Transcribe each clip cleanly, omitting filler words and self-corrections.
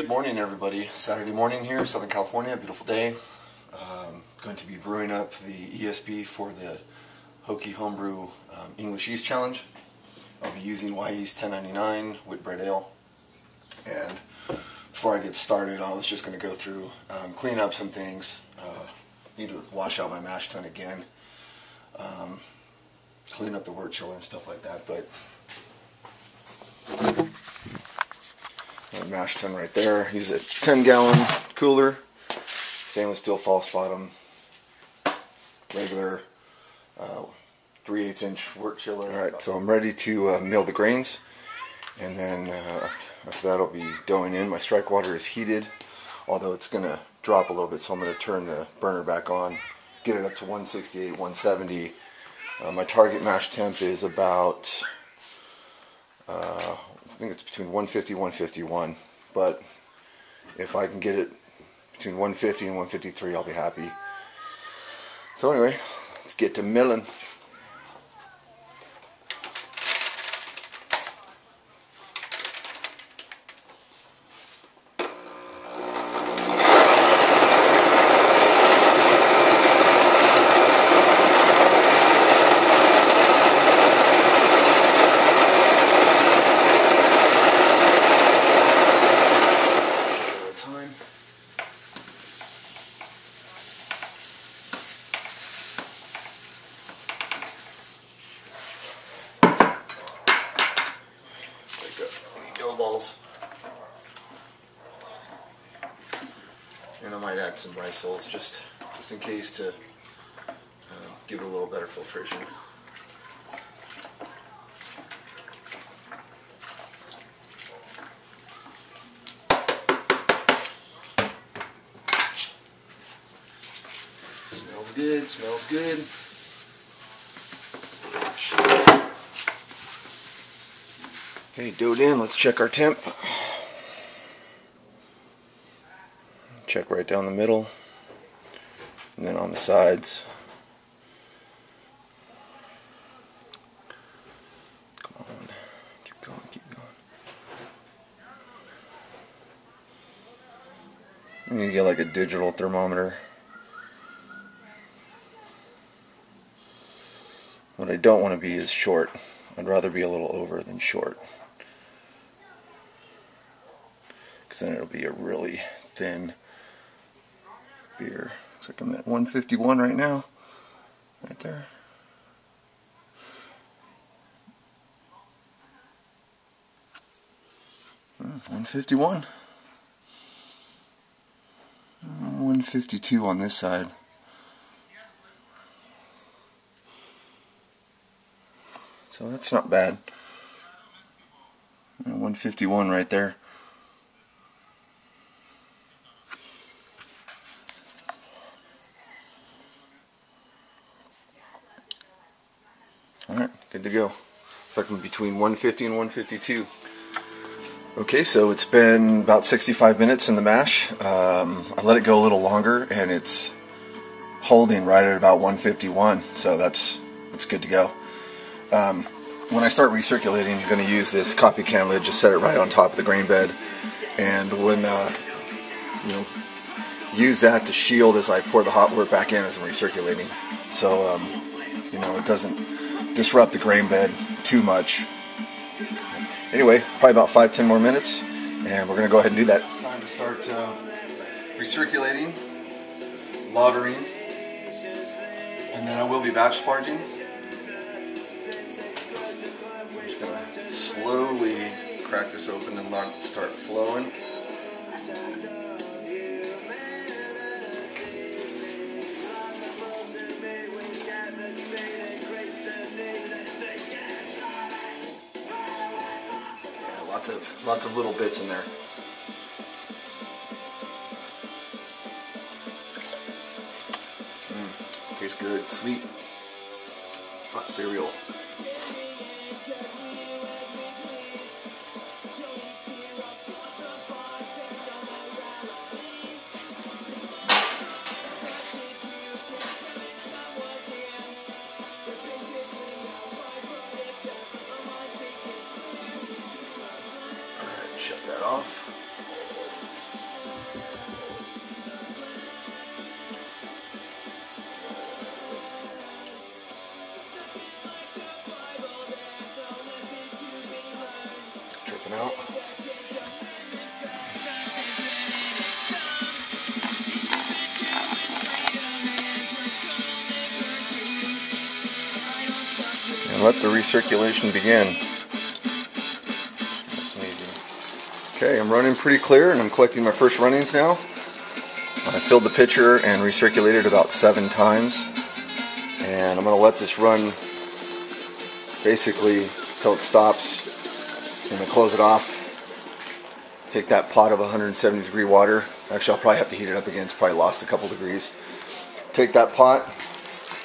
Good morning, everybody. Saturday morning here, Southern California, beautiful day. Going to be brewing up the ESB for the Hokie Homebrew English Yeast Challenge. I'll be using Wyeast 1099 Whitbread Ale. And before I get started, I was just going to go through, clean up some things. Need to wash out my mash tun again. Clean up the wort chiller and stuff like that. But mash tun right there. Use a 10-gallon cooler, stainless steel false bottom, regular 3/8 inch wort chiller. Alright, so I'm ready to mill the grains, and then after that I'll be doughing in. My strike water is heated, although it's going to drop a little bit, so I'm going to turn the burner back on, get it up to 168, 170. My target mash temp is about I think it's between 150 and 151, but if I can get it between 150 and 153, I'll be happy. So anyway, let's get to milling. Balls, and I might add some rice hulls just in case to give it a little better filtration. Smells good, smells good. Okay, doughed in. Let's check our temp. Check right down the middle, and then on the sides. Come on, keep going, keep going. I'm gonna get like a digital thermometer. What I don't want to be is short. I'd rather be a little over than short, because then it'll be a really thin beer. Looks like I'm at 151 right now, right there. Hmm, 151. 152 on this side. So that's not bad. 151 right there. Alright, good to go. Looks like I'm between 150 and 152. Okay, so it's been about 65 minutes in the mash. I let it go a little longer, and it's holding right at about 151, so that's good to go. When I start recirculating, I'm going to use this coffee can lid, just set it right on top of the grain bed, and when use that to shield as I pour the hot wort back in as I'm recirculating, so it doesn't disrupt the grain bed too much. Anyway, probably about 5-10 more minutes, and we're going to go ahead and do that. It's time to start recirculating, lautering, and then I will be batch sparging. I'm just going to slowly crack this open and let it start flowing. Lots of little bits in there. Tastes good, sweet, hot cereal. Shut that off. popping out. And let the recirculation begin. Nice and easy. Okay, I'm running pretty clear and I'm collecting my first runnings now. I filled the pitcher and recirculated about 7 times. And I'm going to let this run basically till it stops. I'm going to close it off. Take that pot of 170 degree water. Actually, I'll probably have to heat it up again. It's probably lost a couple degrees. Take that pot,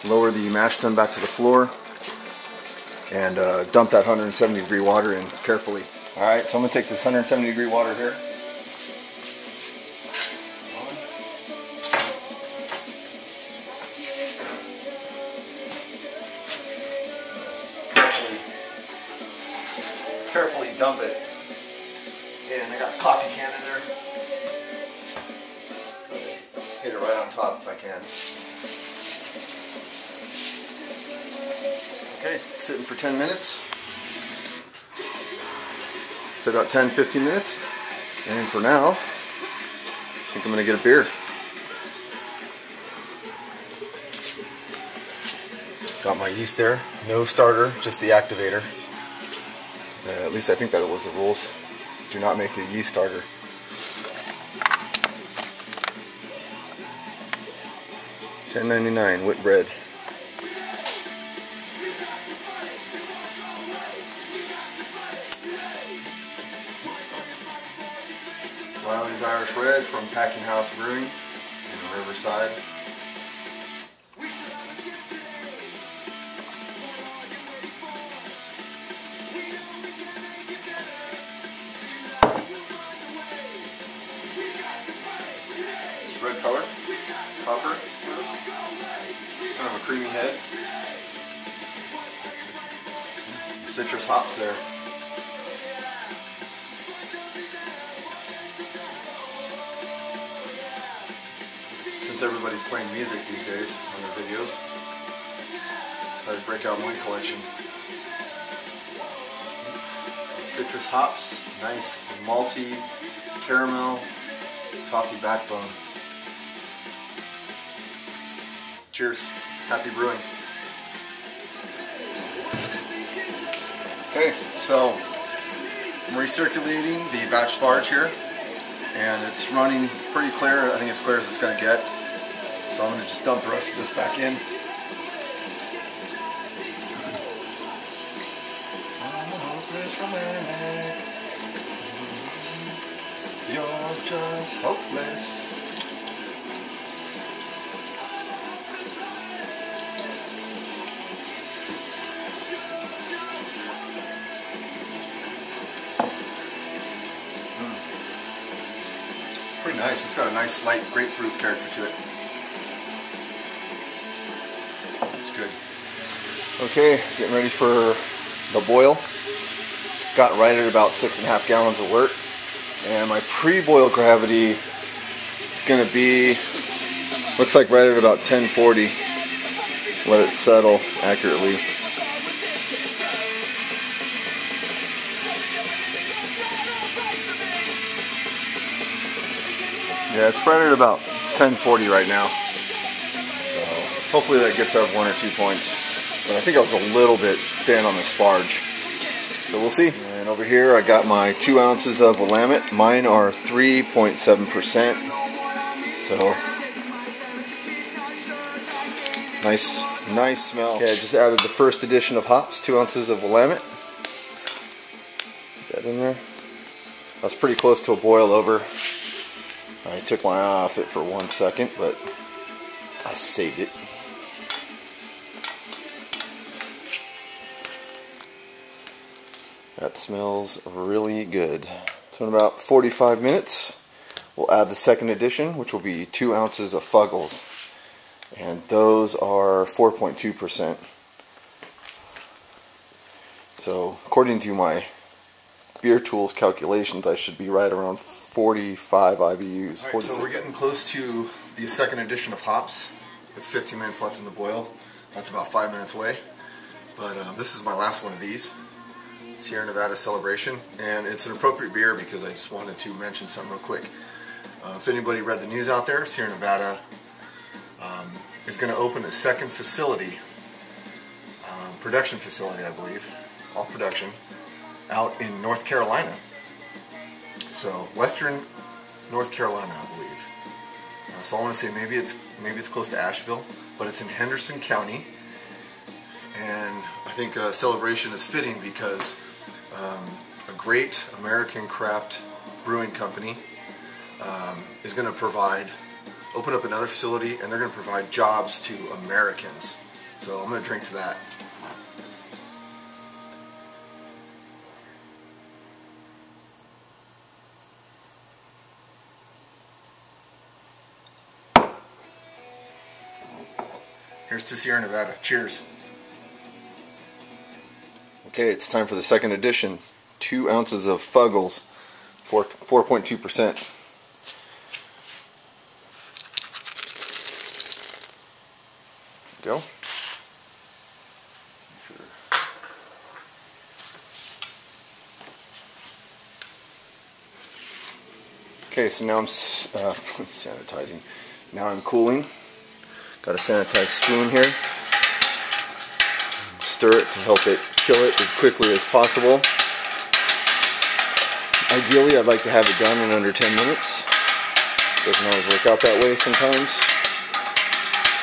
lower the mash tun back to the floor, and dump that 170 degree water in carefully. Alright, so I'm going to take this 170 degree water here. Carefully dump it. And I got the coffee can in there. Hit it right on top if I can. Okay, sitting for 10 minutes. It's about 10-15 minutes. And for now, I think I'm going to get a beer. Got my yeast there. No starter, just the activator. At least I think that was the rules. Do not make a yeast starter. $10.99 Whitbread. Wiley's Irish Red from Packing House Brewing in Riverside. It's red color, copper, kind of a creamy head. Citrus hops there. Since everybody's playing music these days on their videos, thought I'd break out my collection. Citrus hops, nice malty, caramel, toffee backbone. Cheers. Happy brewing. Okay, so I'm recirculating the batch sparge here, and it's running pretty clear. I think as clear as it's going to get. So I'm going to just dump the rest of this back in. You're just hopeless. Pretty nice. It's got a nice light grapefruit character to it. It's good. Okay, getting ready for the boil. Got right at about 6.5 gallons of wort. And my pre-boil gravity is going to be, looks like right at about 1040. Let it settle accurately. Yeah, it's right at about 1040 right now. So hopefully that gets up 1 or 2 points. But I think I was a little bit thin on the sparge. So we'll see. And over here I got my 2 ounces of Willamette. Mine are 3.7%. So nice smell. Okay, I just added the first addition of hops, 2 ounces of Willamette. Put that in there. I was pretty close to a boil over. I took my eye off it for 1 second, but I saved it. That smells really good. So in about 45 minutes, we'll add the second addition, which will be 2 ounces of Fuggles. And those are 4.2%. So according to my Beer Tools calculations, I should be right around 45 IBUs. Alright, so we're getting close to the second addition of hops with 15 minutes left in the boil. That's about 5 minutes away. But this is my last one of these. Sierra Nevada Celebration, and it's an appropriate beer because I just wanted to mention something real quick. If anybody read the news out there, Sierra Nevada is going to open a second facility, production facility, I believe, all production, out in North Carolina. So western North Carolina, I believe. So I want to say maybe it's close to Asheville, but it's in Henderson County, and I think Celebration is fitting because a great American craft brewing company is going to open up another facility, and they're going to provide jobs to Americans. So I'm going to drink to that. Here's to Sierra Nevada. Cheers. Okay, it's time for the second edition. 2 ounces of Fuggles, 4.2%. Go. Sure. Okay, so now I'm sanitizing. Now I'm cooling. Got a sanitized spoon here. Stir it to help it kill it as quickly as possible. Ideally, I'd like to have it done in under 10 minutes. Doesn't always work out that way sometimes.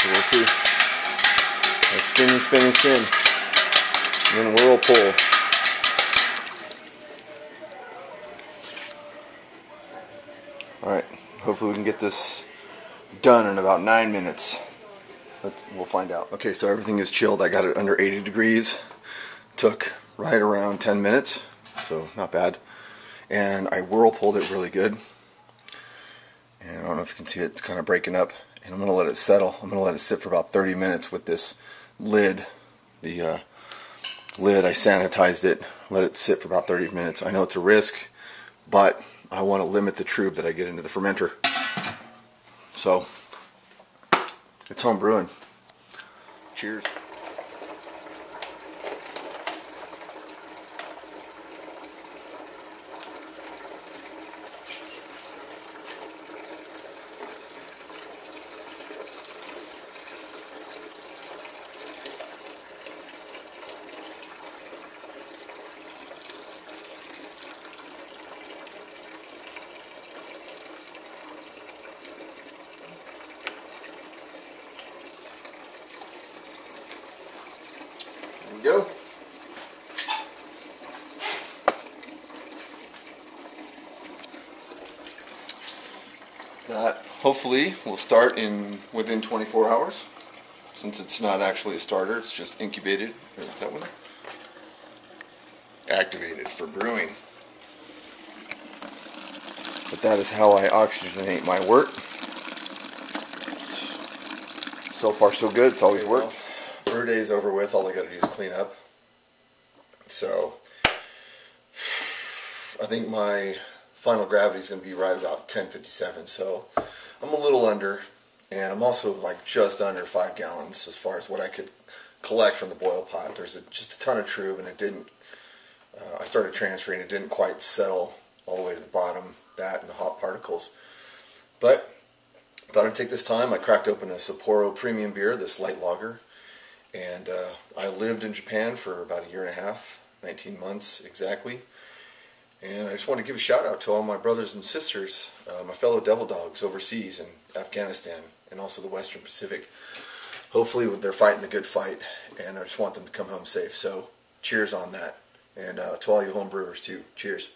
So we'll see. Spin, spin, spin. And then whirlpool. Alright, hopefully we can get this done in about 9 minutes. We'll find out. Okay, so everything is chilled. I got it under 80 degrees. Took right around 10 minutes, so not bad. And I whirlpooled it really good. And I don't know if you can see it, it's kind of breaking up. And I'm going to let it settle. I'm going to let it sit for about 30 minutes with this lid. The lid, I sanitized it. Let it sit for about 30 minutes. I know it's a risk, but I want to limit the trub that I get into the fermenter. So, it's home brewing. Cheers. Go. That hopefully will start within 24 hours, since it's not actually a starter, it's just incubated. Is that one? Activated for brewing. But that is how I oxygenate my wort. So far so good, it's always worked. Brew day is over with, all I got to do is clean up. So, I think my final gravity is going to be right about 1057, so I'm a little under, and I'm also like just under 5 gallons as far as what I could collect from the boil pot. There's just a ton of trub, and it didn't, I started transferring, it didn't quite settle all the way to the bottom, that and the hop particles. But, I thought I'd take this time. I cracked open a Sapporo premium beer, this light lager. And I lived in Japan for about 1.5 years, 19 months exactly. And I just want to give a shout out to all my brothers and sisters, my fellow devil dogs overseas in Afghanistan and also the Western Pacific. Hopefully they're fighting the good fight, and I just want them to come home safe. So cheers on that. And to all you home brewers too, cheers.